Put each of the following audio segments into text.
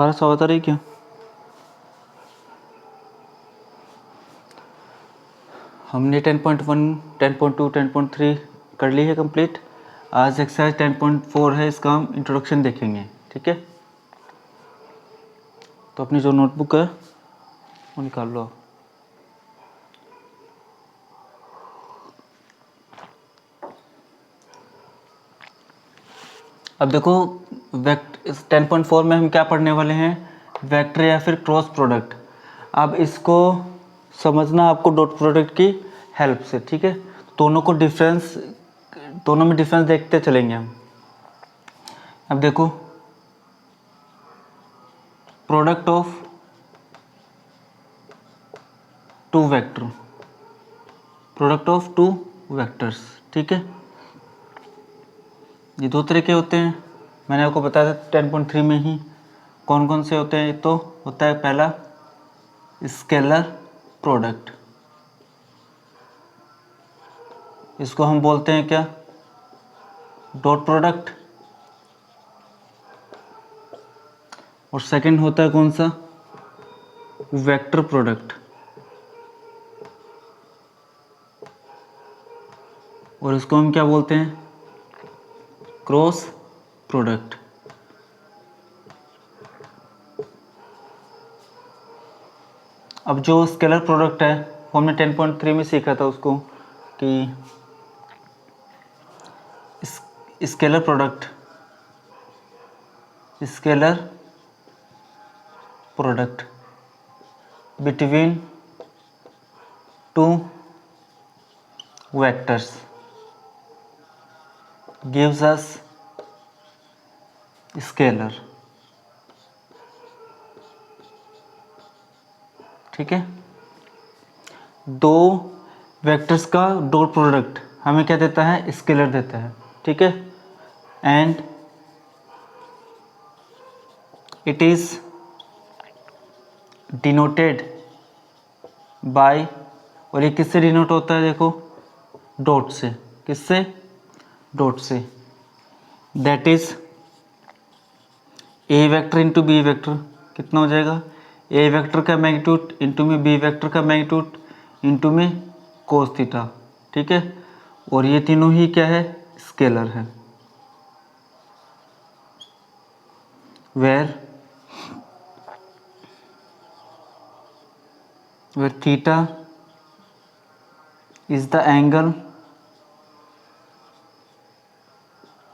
12 सौ बता रही क्या? हमने 10.1, 10.2, 10.3 कर ली है कंप्लीट। आज एक्सरसाइज 10.4 है, इसका हम इंट्रोडक्शन देखेंगे। ठीक है, तो अपनी जो नोटबुक है वो निकाल लो। अब देखो, इस 10.4 में हम क्या पढ़ने वाले हैं? वेक्टर या फिर क्रॉस प्रोडक्ट। अब इसको समझना आपको डॉट प्रोडक्ट की हेल्प से। ठीक है, दोनों में डिफरेंस देखते चलेंगे हम। अब देखो, प्रोडक्ट ऑफ टू वेक्टर्स। ठीक है, ये दो तरह के होते हैं, मैंने आपको बताया था 10.3 में ही। कौन कौन से होते हैं? तो होता है पहला स्केलर प्रोडक्ट, इसको हम बोलते हैं क्या? Dot product. और सेकंड होता है कौन सा? Vector product. और इसको हम क्या बोलते हैं? Cross product. अब जो स्केलर प्रोडक्ट है वो हमने 10.3 में सीखा था उसको, कि scalar product between two vectors gives us scalar. ठीक है, दो वेक्टर्स का डॉट प्रोडक्ट हमें क्या देता है? स्केलर देता है। ठीक है, and it is denoted by, और ये किससे डिनोट होता है? देखो, डॉट से। किससे? डॉट से। That is A vector into B vector. कितना हो जाएगा? ए वेक्टर का मैग्नीट्यूड इंटू में बी वेक्टर का मैग्नीट्यूड इंटू में कोस थीटा। ठीक है, और ये तीनों ही क्या है? स्केलर है। Where theta is the angle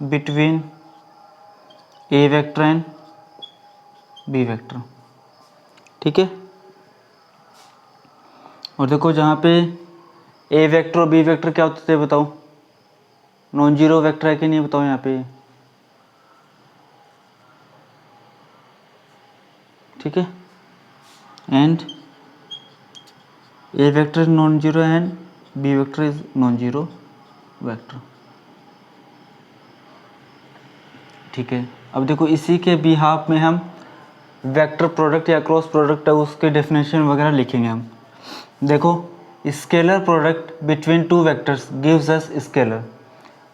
between A vector and B vector. ठीक है, और देखो, जहाँ पे ए वेक्टर और बी वेक्टर क्या होते थे बताओ? नॉन जीरो वेक्टर है कि नहीं बताओ यहाँ पे? ठीक है, and A vector is non zero and B vector is non zero vector. ठीक है, अब देखो, इसी के बिहाफ में हम वेक्टर प्रोडक्ट या क्रॉस प्रोडक्ट है उसके डेफिनेशन वगैरह लिखेंगे हम। देखो, scalar product between two vectors gives us scalar.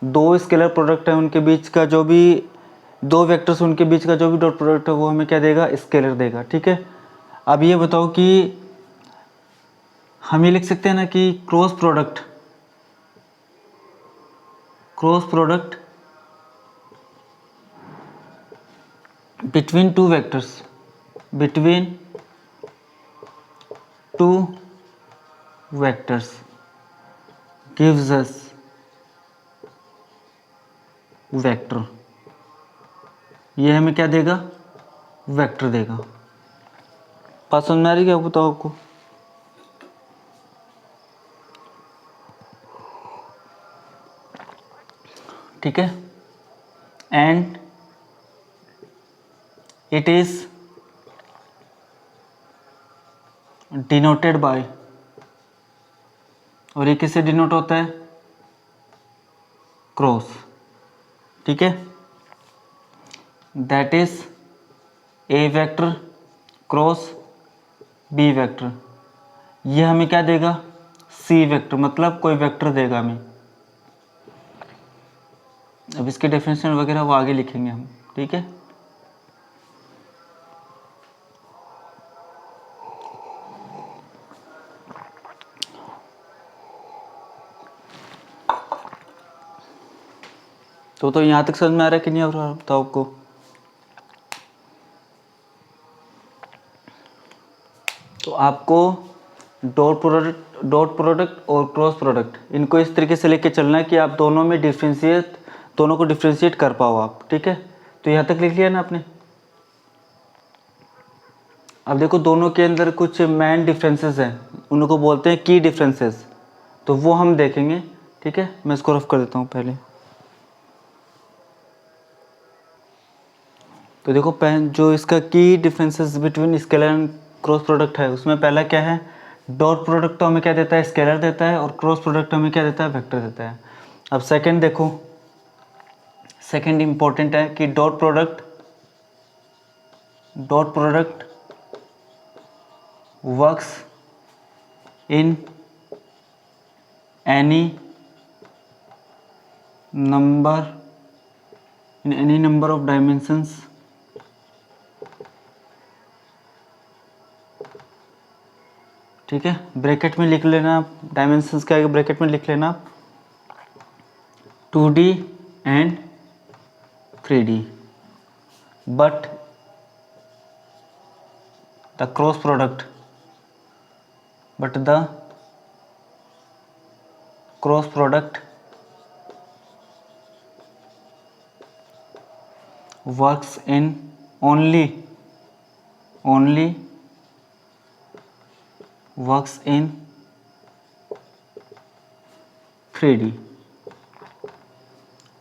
दो स्केलर प्रोडक्ट है, उनके बीच का जो भी दो वेक्टर्स उनके बीच का जो भी डॉट प्रोडक्ट है वो हमें क्या देगा? स्केलर देगा। ठीक है, अब ये बताओ कि हम ये लिख सकते हैं ना कि cross product between two vectors gives अस वेक्टर। ये हमें क्या देगा? वेक्टर देगा। बात समझ में आ रही क्या बताओ आपको? ठीक है, and it is denoted by, और ये किससे डिनोट होता है? क्रॉस। ठीक है, that is A vector cross B vector. ये हमें क्या देगा? सी वेक्टर, मतलब कोई वेक्टर देगा हमें। अब इसके डेफिनेशन वगैरह वो आगे लिखेंगे हम। ठीक है, तो यहाँ तक समझ में आ रहा है कि नहीं आ रहा बताओ आपको? तो आपको डॉट प्रोडक्ट और क्रॉस प्रोडक्ट इनको इस तरीके से लेके चलना है कि आप दोनों को डिफ्रेंशिएट कर पाओ आप, ठीक है। तो यहाँ तक लिख लिया ना आपने। अब देखो दोनों के अंदर कुछ मेन डिफरेंसेस हैं, उनको बोलते हैं की डिफरेंसेस, तो वो हम देखेंगे, ठीक है। मैं इसको रफ कर देता हूँ पहले। तो देखो जो इसका की differences between scalar and cross product है, उसमें पहला क्या है, डॉट प्रोडक्ट तो हमें क्या देता है, स्केलर देता है, और क्रॉस प्रोडक्ट हमें क्या देता है, वेक्टर देता है। अब सेकंड देखो, सेकंड इंपॉर्टेंट है कि dot product works in any number of dimensions ठीक है। ब्रैकेट में लिख लेना आप, डायमेंशंस क्या है ब्रैकेट में लिख लेना आप, 2D and 3D, but the cross product works in only works in 3D,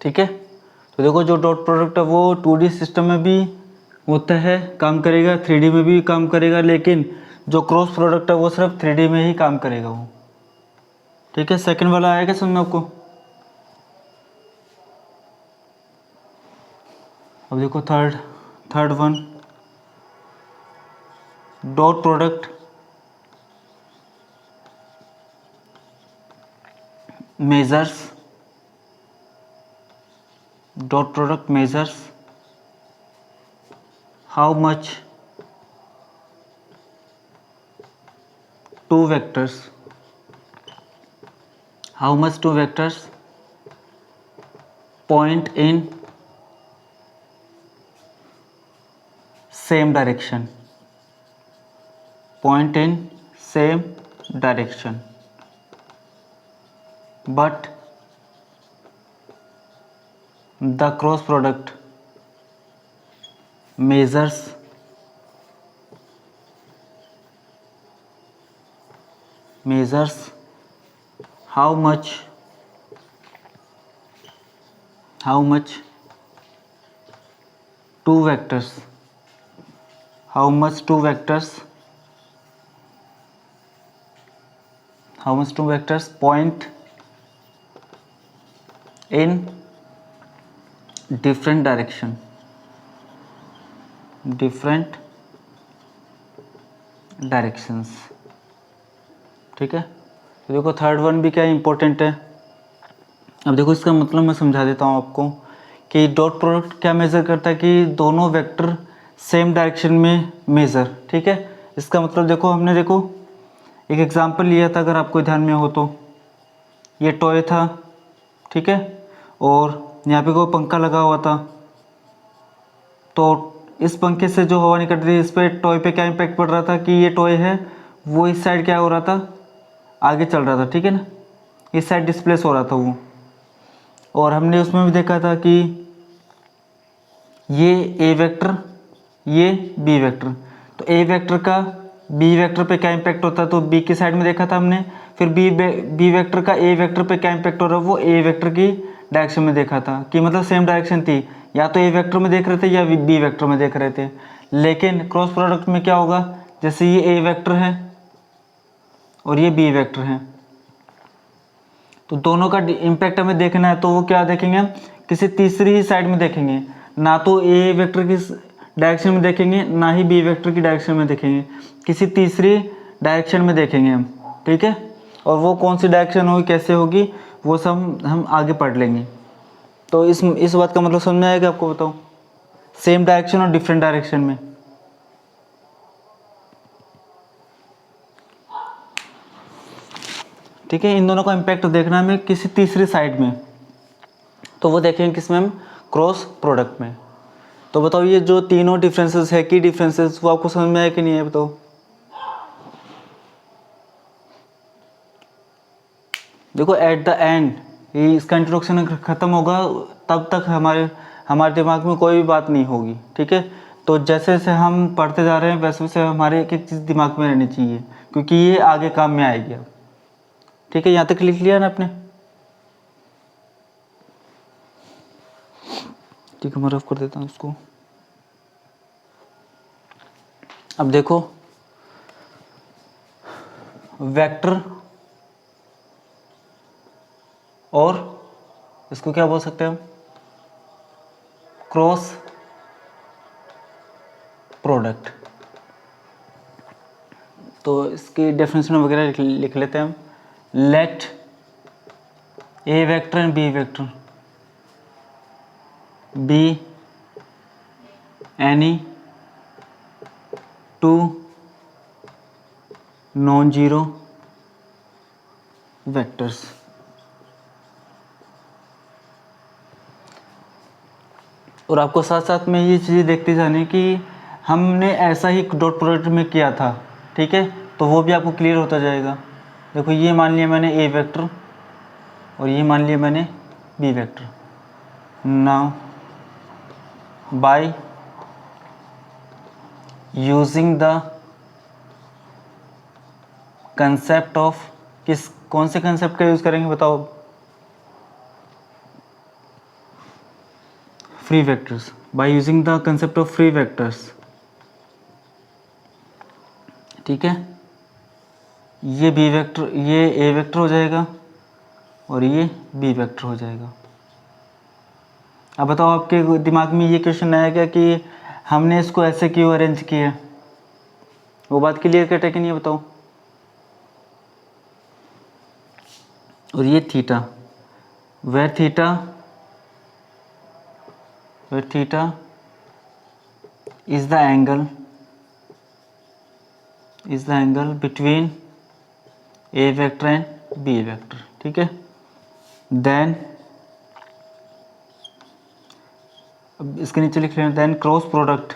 ठीक है। तो देखो जो डॉट प्रोडक्ट है वो 2D सिस्टम में भी होता है, काम करेगा, 3D में भी काम करेगा, लेकिन जो क्रॉस प्रोडक्ट है वो सिर्फ 3D में ही काम करेगा वो, ठीक है। सेकंड वाला आएगा समझ में आपको। अब देखो third one, dot product measures how much two vectors point in same direction, but the cross product measures how much two vectors point in different directions, ठीक है। तो देखो थर्ड वन भी क्या इंपॉर्टेंट है। अब देखो इसका मतलब मैं समझा देता हूँ आपको कि डॉट प्रोडक्ट क्या मेज़र करता है कि दोनों वेक्टर सेम डायरेक्शन में मेज़र, ठीक है। इसका मतलब देखो हमने एक एग्जांपल लिया था, अगर आपको ध्यान में हो तो, ये टॉय था, ठीक है, और यहाँ पे कोई पंखा लगा हुआ था, तो इस पंखे से जो हवा निकल रही है इस पर टॉय पे क्या इम्पैक्ट पड़ रहा था कि ये टॉय है वो इस साइड क्या हो रहा था, आगे चल रहा था, ठीक है ना, इस साइड डिस्प्लेस हो रहा था वो। और हमने उसमें भी देखा था कि ये ए वेक्टर, ये बी वेक्टर, तो ए वेक्टर का बी वेक्टर पे क्या इम्पैक्ट होता है, तो बी की साइड में देखा था हमने। फिर बी वेक्टर का ए वेक्टर पे क्या इम्पैक्ट हो रहा है, वो ए वेक्टर की डायरेक्शन में देखा था, कि मतलब सेम डायरेक्शन थी, या तो ए वेक्टर में देख रहे थे या बी वेक्टर में देख रहे थे। लेकिन क्रॉस प्रोडक्ट में क्या होगा, जैसे ये ए वेक्टर है और ये बी वेक्टर है, तो दोनों का इम्पैक्ट हमें देखना है, तो वो क्या देखेंगे हम, किसी तीसरी ही साइड में देखेंगे, ना तो ए वेक्टर की डायरेक्शन में देखेंगे ना ही बी वेक्टर की डायरेक्शन में देखेंगे, किसी तीसरी डायरेक्शन में देखेंगे हम, ठीक है। और वो कौन सी डायरेक्शन होगी, कैसे होगी, वो सब हम आगे पढ़ लेंगे। तो इस बात का मतलब समझ में आएगा आपको, बताओ, सेम डायरेक्शन और डिफरेंट डायरेक्शन में, ठीक है। इन दोनों का इम्पैक्ट देखना हमें किसी तीसरी साइड में, तो वो देखेंगे किस में हम, क्रॉस प्रोडक्ट में। तो बताओ ये जो तीनों डिफरेंसेस है, की डिफरेंसेस, वो आपको समझ में आया कि नहीं है, बताओ। देखो एट द एंड ये इसका इंट्रोडक्शन ख़त्म होगा तब तक हमारे दिमाग में कोई भी बात नहीं होगी, ठीक है। तो जैसे जैसे हम पढ़ते जा रहे हैं वैसे वैसे हमारे एक एक चीज़ दिमाग में रहनी चाहिए, क्योंकि ये आगे काम में आएगी अब, ठीक है। यहाँ तक लिख लिया ना आपने, ठीक है, मैं रफ कर देता हूँ इसको। अब देखो वेक्टर और इसको क्या बोल सकते हैं हम, क्रॉस प्रोडक्ट। तो इसकी डेफिनेशन वगैरह लिख लेते हैं हम। Let A vector and B vector be any two non zero vectors. और आपको साथ साथ में ये चीज़ें देखते जाने कि हमने ऐसा ही डॉट प्रोडक्ट में किया था, ठीक है। तो वो भी आपको क्लियर होता जाएगा। देखो ये मान लिया मैंने ए वेक्टर और ये मान लिया मैंने B vector. Now by using the concept of, कौन से कंसेप्ट का यूज़ करेंगे बताओ, free vectors. By using the concept of free vectors, ठीक है। ये बी वेक्टर, ये ए वेक्टर हो जाएगा और ये बी वेक्टर हो जाएगा। अब बताओ आपके दिमाग में ये क्वेश्चन आया क्या कि हमने इसको ऐसे क्यों अरेंज किया, वो बात क्लियर कट है कि नहीं, बताओ। और ये theta, where theta is the angle between A vector and B vector, ठीक है। देन अब इसके नीचे लिख लें, then cross product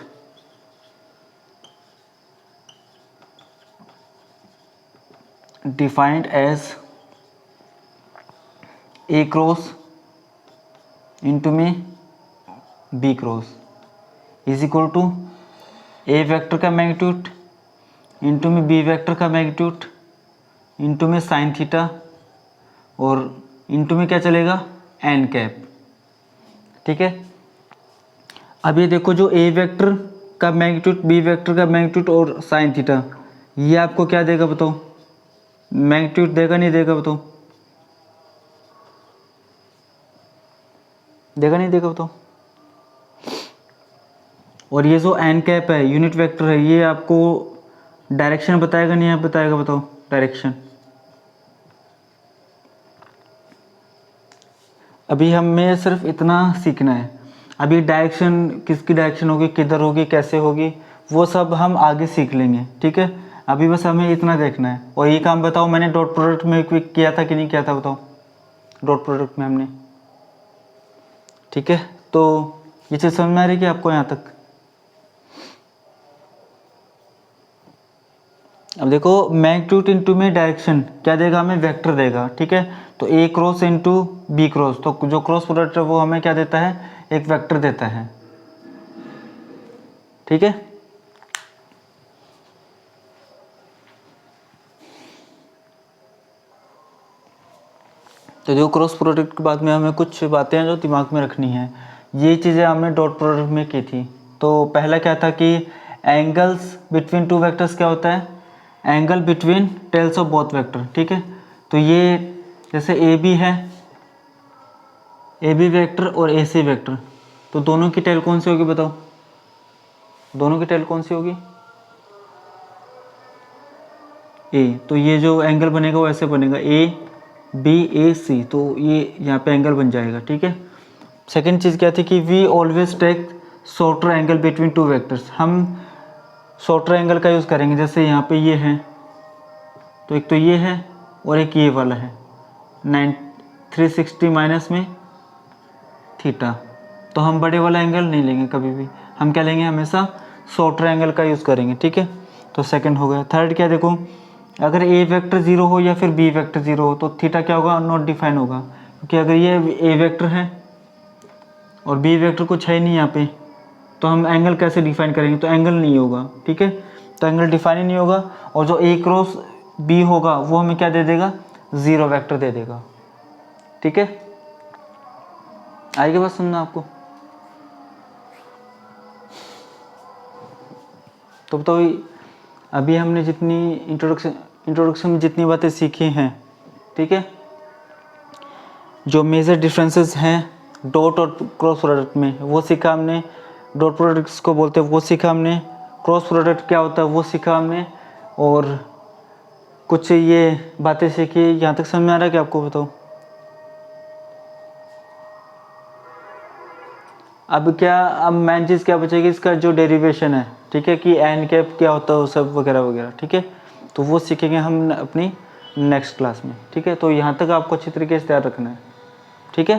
defined as A cross into में B cross is equal to A vector का मैग्नीट्यूड इंटू में बी वेक्टर का मैग्नीट्यूड इंटू में साइन थीटा और इंटू में क्या चलेगा, एन कैप, ठीक है। अब ये देखो जो ए वेक्टर का मैग्नीट्यूड, बी वेक्टर का मैग्नीट्यूड और साइन थीटा, ये आपको क्या देगा बताओ, मैग्नीट्यूड देगा नहीं देगा बताओ, देगा नहीं देगा बताओ। और ये जो एन कैप है, यूनिट वेक्टर है, ये आपको डायरेक्शन बताएगा नहीं आप बताएगा, बताओ डायरेक्शन। अभी हमें सिर्फ इतना सीखना है। अभी डायरेक्शन किसकी डायरेक्शन होगी, किधर होगी, कैसे होगी, वो सब हम आगे सीख लेंगे, ठीक है। अभी बस हमें इतना देखना है। और ये काम बताओ मैंने डॉट प्रोडक्ट में किया था कि नहीं किया था, बताओ डॉट प्रोडक्ट में हमने, ठीक है। तो ये चीज़ समझ में आ रही है कि आपको यहाँ तक। अब देखो मैग्नीट्यूड इंटू में डायरेक्शन क्या देगा हमें, वेक्टर देगा, ठीक है। तो ए क्रॉस इंटू बी क्रॉस, तो जो क्रॉस प्रोडक्ट है वो हमें क्या देता है, एक वेक्टर देता है, ठीक है। तो जो क्रॉस प्रोडक्ट के बाद में हमें कुछ बातें हैं जो दिमाग में रखनी है। ये चीज़ें हमने डॉट प्रोडक्ट में की थी। तो पहला क्या था कि एंगल्स बिटवीन टू वेक्टर्स क्या होता है, angle between tails of both vector, ठीक है। तो ये जैसे ए बी है, ए बी वेक्टर और ए सी वेक्टर, तो दोनों की टेल कौन सी होगी बताओ, दोनों की टेल कौन सी होगी, ए। तो ये जो एंगल बनेगा वो ऐसे बनेगा, ए बी ए सी, तो ये यहाँ पे एंगल बन जाएगा, ठीक है। सेकेंड चीज़ क्या थी कि we always take shorter angle between two vectors, हम शॉर्टर एंगल का यूज़ करेंगे। जैसे यहाँ पे ये है, तो एक तो ये है और एक ये वाला है, 360 माइनस में थीटा। तो हम बड़े वाला एंगल नहीं लेंगे कभी भी, हम क्या लेंगे, हमेशा शॉर्टर एंगल का यूज़ करेंगे, ठीक है। तो सेकंड हो गया। थर्ड क्या, देखो अगर ए वेक्टर 0 हो या फिर बी वेक्टर 0 हो तो थीटा क्या होगा, नॉट डिफाइन होगा, क्योंकि अगर ये ए वेक्टर है और बी वेक्टर कुछ है नहीं यहाँ पे, तो हम एंगल कैसे डिफाइन करेंगे, तो एंगल नहीं होगा, ठीक है। तो एंगल डिफाइन ही नहीं होगा, और जो ए क्रॉस बी होगा वो हमें क्या दे देगा, 0 वेक्टर दे देगा, ठीक है। आएगी बात सुनना आपको। तो अभी हमने जितनी इंट्रोडक्शन में जितनी बातें सीखी हैं, ठीक है, जो मेजर डिफरेंसेस हैं डॉट और क्रॉस प्रोडक्ट में वो सीखा हमने। डॉट प्रोडक्ट्स को बोलते हैं वो सीखा हमने, क्रॉस प्रोडक्ट क्या होता है वो सीखा हमने, और कुछ ये बातें सीखी। यहाँ तक समझ में आ रहा है कि आपको बताओ। अब मेन चीज़ क्या बचेगी, इसका जो डेरिवेशन है, ठीक है, कि एन कैप क्या होता है वो सब वगैरह वगैरह, ठीक है। तो वो सीखेंगे हम अपनी नेक्स्ट क्लास में, ठीक है। तो यहाँ तक आपको अच्छी तरीके से तैयार रखना है, ठीक है।